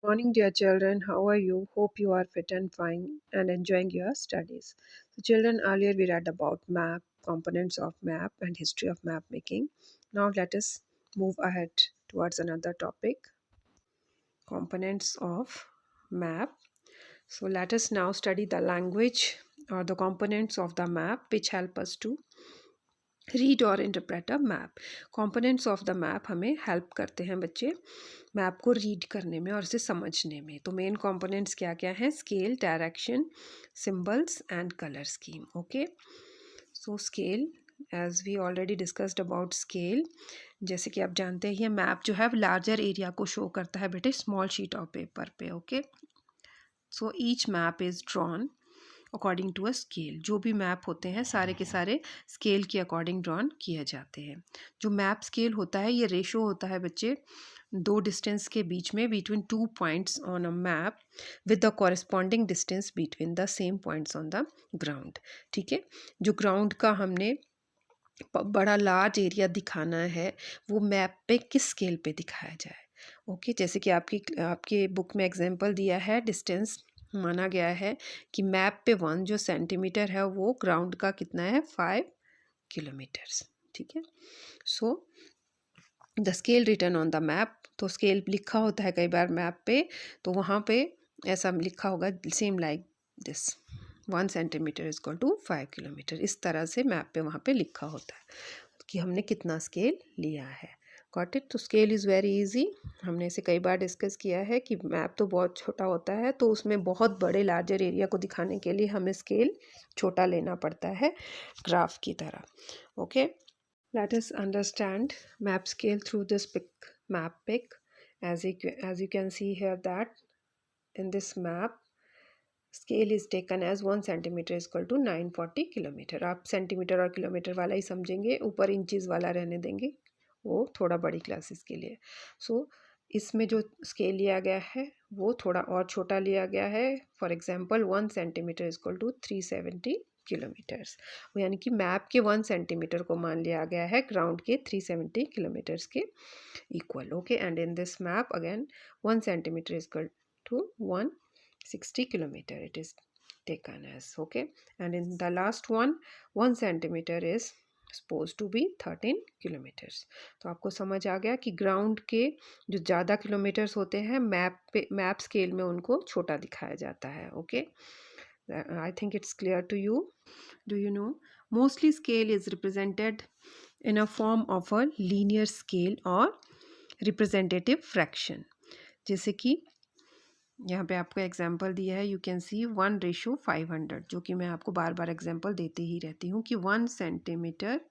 Morning, dear children. How are you? Hope you are fit and fine and enjoying your studies. So, children, earlier we read about map, components of map, and history of map making. Now, let us move ahead towards another topic, components of map. So, let us now study the language or the components of the map which help us to read और interpret a map. Components of the map हमें help करते हैं बच्चे map को read करने में और इसे समझने में. तो मेन कंपोनेंट्स क्या क्या हैं? Scale, direction, symbols and colour scheme. Okay, so scale, as we already discussed about scale, जैसे कि आप जानते हैं ये मैप जो है लार्जर एरिया को शो करता है बेटे स्मॉल शीट ऑफ पेपर पे. Okay, so each map is drawn according to a scale. जो भी मैप होते हैं सारे के सारे स्केल के अकॉर्डिंग ड्रॉन किए जाते हैं. जो मैप स्केल होता है ये रेशो होता है बच्चे दो डिस्टेंस के बीच में between 2 points on a map with the corresponding distance between the same points on the ground. ठीक है, जो ग्राउंड का हमने बड़ा लार्ज एरिया दिखाना है वो मैप पे किस स्केल पे दिखाया जाए. ओके, जैसे कि आपके बुक में एग्जांपल दिया है, डिस्टेंस माना गया है कि मैप पे 1 जो सेंटीमीटर है वो ग्राउंड का कितना है 5 किलोमीटर्स. ठीक है, so the scale written on the map. तो स्केल लिखा होता है कई बार मैप पे, तो वहाँ पे ऐसा लिखा होगा same like this 1 centimetre is equal to 5 kilometre. इस तरह से मैप पे वहाँ पे लिखा होता है कि हमने कितना स्केल लिया है. Got it. तो स्केल इज़ वेरी इजी. हमने इसे कई बार डिस्कस किया है कि मैप तो बहुत छोटा होता है तो उसमें बहुत बड़े लार्जर एरिया को दिखाने के लिए हमें स्केल छोटा लेना पड़ता है ग्राफ की तरह. Okay, let us understand map scale through this map pic. As you can see here that in this map scale is taken as 1 centimeter is equal to 940 kilometre. आप सेंटीमीटर और kilometre वाला ही समझेंगे, ऊपर inches वाला रहने देंगे, वो थोड़ा बड़ी क्लासेस के लिए. सो इसमें जो स्केल लिया गया है वो थोड़ा और छोटा लिया गया है. For example 1 centimetre is equal to 370 kilometres. यानी कि मैप के 1 सेंटीमीटर को मान लिया गया है ग्राउंड के 370 किलोमीटर्स के equal. Okay, and in this map again 1 centimetre is equal to 160 kilometer it is taken as. Okay, and in the last one 1 centimeter is supposed to be 13 kilometers. तो आपको समझ आ गया कि ग्राउंड के जो ज़्यादा किलोमीटर्स होते हैं मैप स्केल में उनको छोटा दिखाया जाता है. Okay, I think it's clear to you. Do you know mostly scale is represented in a form of a linear scale or representative fraction. जैसे कि यहाँ पे आपको एग्जांपल दिया है, यू कैन सी 1:500, जो कि मैं आपको बार बार एग्जांपल देते ही रहती हूँ कि 1 centimetre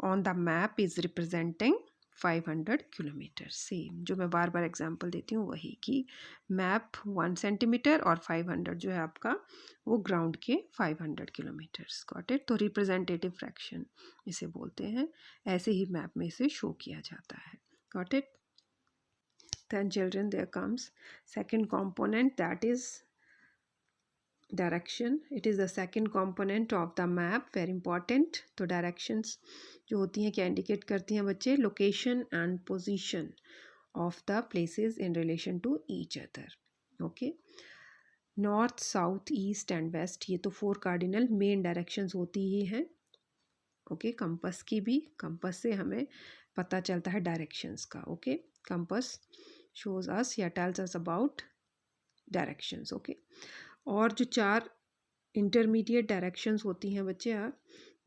on the map is representing 500 kilometre. Same जो मैं बार बार एग्जांपल देती हूँ वही कि मैप 1 सेंटीमीटर और 500 जो है आपका वो ग्राउंड के 500 किलोमीटर्स. Got it. तो रिप्रेजेंटेटिव फ्रैक्शन इसे बोलते हैं. ऐसे ही मैप में इसे शो किया जाता है. Got it. Then children, there comes second component, that is direction. It is the second component of the map, very important. तो directions जो होती हैं क्या इंडिकेट करती हैं बच्चे? Location and position of the places in relation to each other. Okay, north, south, east and west, ये तो 4 कार्डिनल मेन डायरेक्शंस होती ही हैं. ओके, कंपस की भी, कंपस से हमें पता चलता है डायरेक्शंस का. ओके, कंपस shows us या tells us about directions. Okay, और जो 4 इंटरमीडिएट डायरेक्शंस होती हैं बच्चे are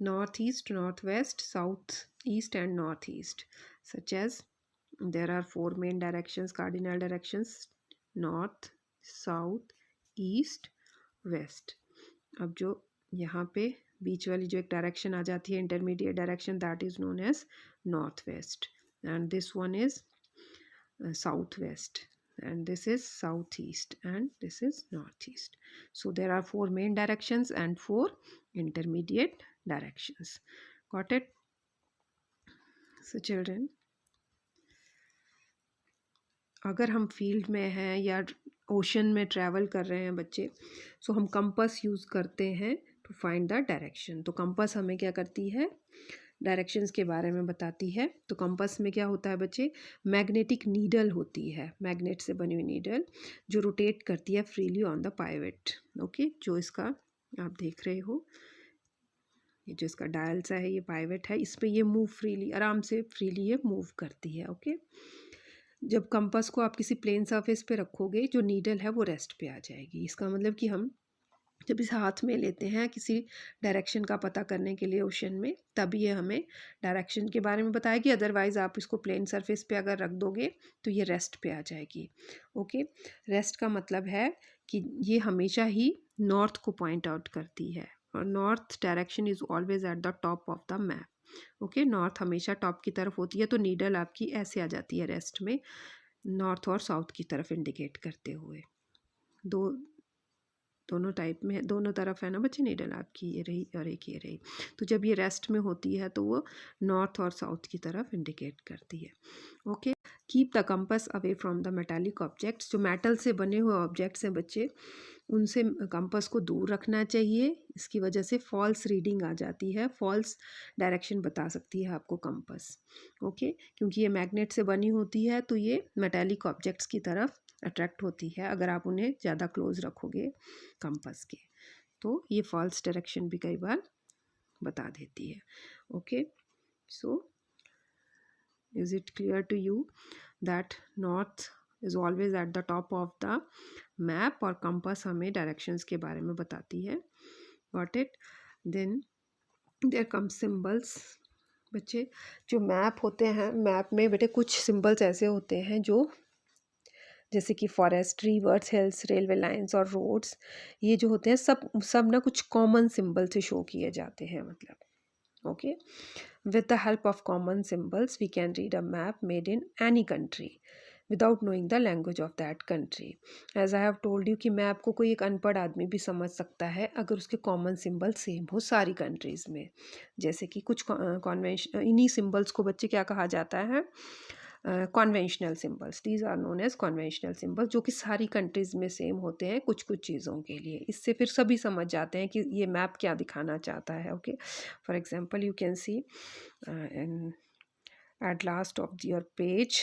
north east, north west, south east and north east. Such as there are 4 main directions, cardinal directions: north, south, east, west. अब जो यहाँ पे बीच वाली जो एक डायरेक्शन आ जाती है intermediate direction, that is known as north west, and this one is southwest, and this is southeast, and this is northeast. So there are 4 main directions and 4 intermediate directions. Got it? So children, अगर हम field में हैं या ocean में travel कर रहे हैं बच्चे, सो हम कंपास यूज़ करते हैं टू फाइंड द डायरेक्शन. तो कंपास हमें क्या करती है? डायरेक्शंस के बारे में बताती है। तो कंपास में क्या होता है बच्चे, मैग्नेटिक नीडल होती है, मैग्नेट से बनी हुई नीडल जो रोटेट करती है freely on the pivot. Okay, जो इसका आप देख रहे हो, ये जो इसका डायल सा है, ये पाइवेट है, इस पे ये मूव फ्रीली, आराम से फ्रीली ये मूव करती है। ओके, जब कंपास को आप किसी प्लेन सरफेस पे रखोगे, जो नीडल है वो रेस्ट पे आ जाएगी। इसका मतलब कि हम जब इसे हाथ में लेते हैं किसी डायरेक्शन का पता करने के लिए ओशन में, तभी ये हमें डायरेक्शन के बारे में बताएगी। अदरवाइज़ आप इसको प्लेन सरफेस पे अगर रख दोगे तो ये रेस्ट पे आ जाएगी। ओके, रेस्ट का मतलब है कि ये हमेशा ही नॉर्थ को पॉइंट आउट करती है, और north direction is always at the top of the map. Okay, north हमेशा टॉप की तरफ होती है, तो नीडल आपकी ऐसे आ जाती है रेस्ट में, नॉर्थ और साउथ की तरफ इंडिकेट करते हुए। दोनों टाइप में, दोनों तरफ है ना बच्चे नीडल आपकी, ये रही और एक ये रही। तो जब ये रेस्ट में होती है तो वो नॉर्थ और साउथ की तरफ इंडिकेट करती है। Okay, keep the compass away from the metallic objects. जो मेटल से बने हुए ऑब्जेक्ट्स हैं बच्चे, उनसे कंपास को दूर रखना चाहिए। इसकी वजह से फॉल्स रीडिंग आ जाती है, फॉल्स डायरेक्शन बता सकती है आपको कंपास। ओके, क्योंकि ये मैग्नेट से बनी होती है तो ये मेटालिक ऑब्जेक्ट्स की तरफ अट्रैक्ट होती है अगर आप उन्हें ज़्यादा क्लोज रखोगे कंपास के, तो ये फॉल्स डायरेक्शन भी कई बार बता देती है। Okay, so is it clear to you that north is always at the top of the map, और कंपास हमें डायरेक्शंस के बारे में बताती है। Got it? Then there come symbols. बच्चे, जो मैप होते हैं, मैप में बेटे कुछ सिम्बल्स ऐसे होते हैं जो, जैसे कि forest, reverse, hills, railway lines और रोड्स, ये जो होते हैं सब सब ना कुछ कॉमन सिंबल से शो किए जाते हैं, मतलब। Okay, with the help of common symbols we can read a map made in any country without knowing the language of that country. As I have told you कि map को कोई एक अनपढ़ आदमी भी समझ सकता है अगर उसके कॉमन सिंबल सेम हो सारी कंट्रीज़ में। जैसे कि कुछ कॉन्वेंशन, इन्हीं सिंबल्स को बच्चे क्या कहा जाता है, conventional symbols. These are known as conventional symbols, जो कि सारी कंट्रीज़ में सेम होते हैं कुछ कुछ चीज़ों के लिए। इससे फिर सभी समझ जाते हैं कि ये मैप क्या दिखाना चाहता है। Okay, for example you can C at last of your page,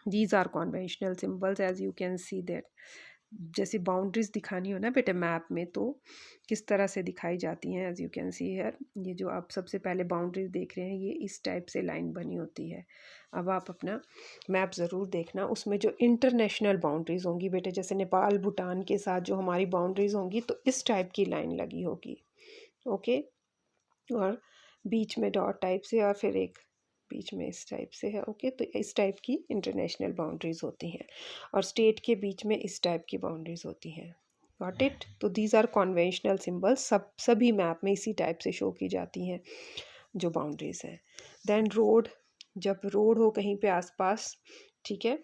these are conventional symbols as you can see that। जैसे बाउंड्रीज दिखानी हो ना बेटे मैप में, तो किस तरह से दिखाई जाती हैं, as you can see here. ये जो आप सबसे पहले बाउंड्रीज देख रहे हैं, ये इस टाइप से लाइन बनी होती है। अब आप अपना मैप ज़रूर देखना, उसमें जो इंटरनेशनल बाउंड्रीज होंगी बेटे, जैसे नेपाल भूटान के साथ जो हमारी बाउंड्रीज होंगी, तो इस टाइप की लाइन लगी होगी। ओके, और बीच में डॉट टाइप से, और फिर एक बीच में इस टाइप से है। ओके, तो इस टाइप की इंटरनेशनल बाउंड्रीज होती हैं, और स्टेट के बीच में इस टाइप की बाउंड्रीज होती हैं। Got it? तो दीज आर कॉन्वेंशनल सिंबल्स, सभी मैप में इसी टाइप से शो की जाती हैं जो बाउंड्रीज हैं। देन रोड, जब रोड हो कहीं पे आसपास, ठीक है,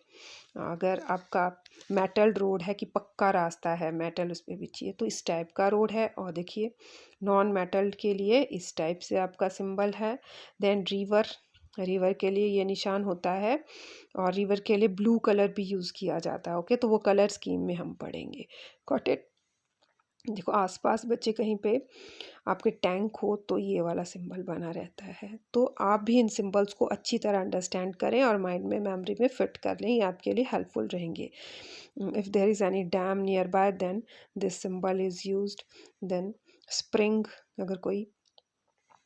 अगर आपका मेटल रोड है कि पक्का रास्ता है, मेटल उस पर बिछी है, तो इस टाइप का रोड है। और देखिए नॉन मेटल के लिए इस टाइप से आपका सिंबल है। देन रिवर, रिवर के लिए ये निशान होता है, और रिवर के लिए ब्लू कलर भी यूज़ किया जाता है। ओके, तो वो कलर स्कीम में हम पढ़ेंगे। Got it? देखो आसपास बच्चे कहीं पे आपके टैंक हो तो ये वाला सिंबल बना रहता है। तो आप भी इन सिंबल्स को अच्छी तरह अंडरस्टैंड करें और माइंड में, मेमोरी में फिट कर लें, ये आपके लिए हेल्पफुल रहेंगे। If there is any dam nearby then this symbol is used. Then spring, अगर कोई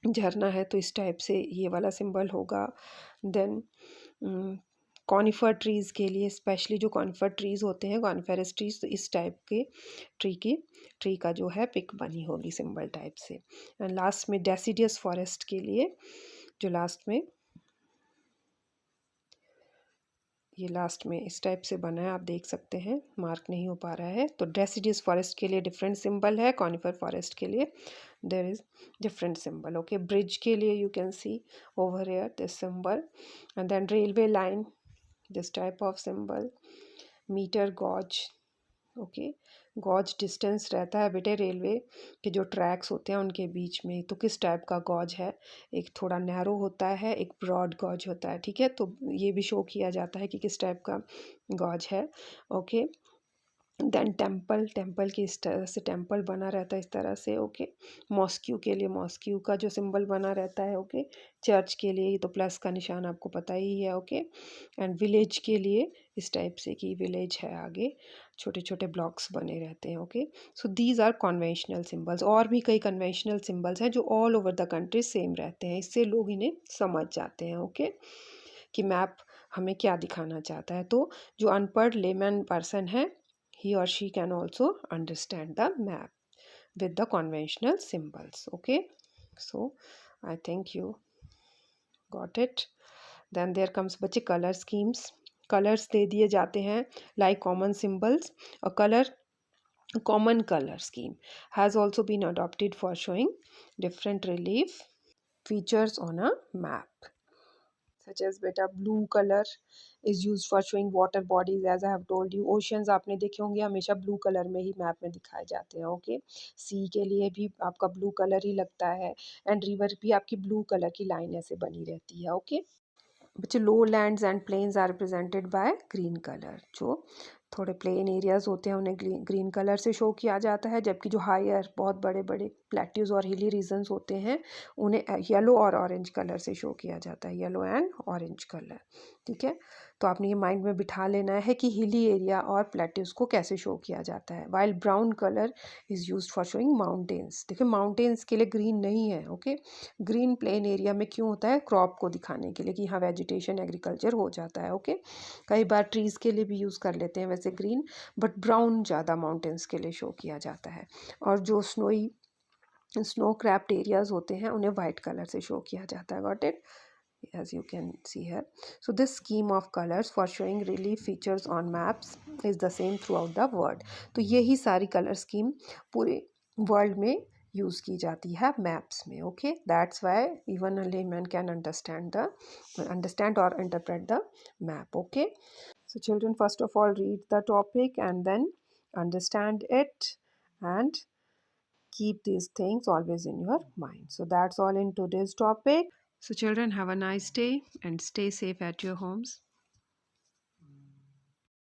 झरना है तो इस टाइप से ये वाला सिंबल होगा। देन कॉनिफर ट्रीज़ के लिए, स्पेशली जो कॉनिफर ट्रीज़ होते हैं, कॉनिफेरस ट्रीज़, तो इस टाइप के ट्री का जो है पिक बनी होगी सिंबल टाइप से। एंड लास्ट में डेसिडियस फॉरेस्ट के लिए, जो लास्ट में, ये लास्ट में इस टाइप से बना है, आप देख सकते हैं, मार्क नहीं हो पा रहा है। तो डेसिडियस फॉरेस्ट के लिए डिफरेंट सिंबल है, कॉनिफर फॉरेस्ट के लिए there is different symbol. Okay, bridge के लिए you can see over here this symbol. And then railway line, this type of symbol. Metre gauge, okay, gauge distance रहता है बेटे रेलवे के जो ट्रैक्स होते हैं उनके बीच में, तो किस टाइप का गॉज है, एक थोड़ा नैरो होता है, एक ब्रॉड गॉज होता है। ठीक है, तो ये भी शो किया जाता है कि किस टाइप का गॉज है। ओके, देन टेम्पल, टेम्पल की इस तरह से टेम्पल बना रहता है इस तरह से, ओके। मॉस्क्यू के लिए मॉस्क्यू का जो सिंबल बना रहता है, ओके। चर्च के लिए ये तो प्लस का निशान आपको पता ही है, ओके। एंड विलेज के लिए इस टाइप से कि विलेज है आगे, छोटे छोटे ब्लॉक्स बने रहते हैं, okay. So these are conventional symbols. और भी कई कन्वेंशनल सिंबल्स हैं जो all over the country same रहते हैं, इससे लोग इन्हें समझ जाते हैं, ओके, कि मैप हमें क्या दिखाना चाहता है। तो जो अनपढ़ लेमैन पर्सन है, he or she can also understand the map with the conventional symbols, okay. So I think you got it. Then there comes बच्चे color schemes. कलर्स दे दिए जाते हैं like common symbols. A color, a common color scheme has also been adopted for showing different relief features on a map, such as beta blue color is used for showing water bodies, as I have told you. oceans आपने देखे होंगे हमेशा blue colour में ही map में दिखाए जाते हैं, okay. सी के लिए भी आपका ब्लू कलर ही लगता है, एंड रिवर भी आपकी ब्लू कलर की लाइन ऐसे बनी रहती है, ओके। बच्चे low lands and plains are represented by green colour. जो थोड़े प्लेन एरियाज होते हैं उन्हें ग्रीन कलर से शो किया जाता है, जबकि जो हायर बहुत बड़े बड़े प्लेट्यूज और हिली रीजन्स होते हैं उन्हें येलो और ऑरेंज कलर से शो किया जाता है, येलो एंड ऑरेंज कलर, ठीक है। तो आपने ये माइंड में बिठा लेना है कि हिली एरिया और प्लेट्यूज को कैसे शो किया जाता है। While brown colour is use for showing mountains. देखिए माउंटेन्स के लिए ग्रीन नहीं है, ओके। ग्रीन प्लेन एरिया में क्यों होता है, क्रॉप को दिखाने के लिए कि हाँ वेजिटेशन एग्रीकल्चर हो जाता है, ओके। कई बार ट्रीज़ के लिए भी यूज़ कर लेते हैं वैसे ग्रीन, बट ब्राउन ज़्यादा माउंटेन्स के लिए शो किया जाता है। और जो स्नो क्रैप्ड एरियाज होते हैं उन्हें वाइट कलर से शो किया जाता है, got it, as you can see here. So this scheme of colors for showing relief features on maps is the same throughout the world. तो यही सारी कलर स्कीम पूरे वर्ल्ड में यूज़ की जाती है मैप्स में, okay. That's why even a layman can understand और interpret the map, okay. So children, first of all read the topic and then understand it, and keep these things always in your mind. So that's all in today's topic. So children, have a nice day and stay safe at your homes.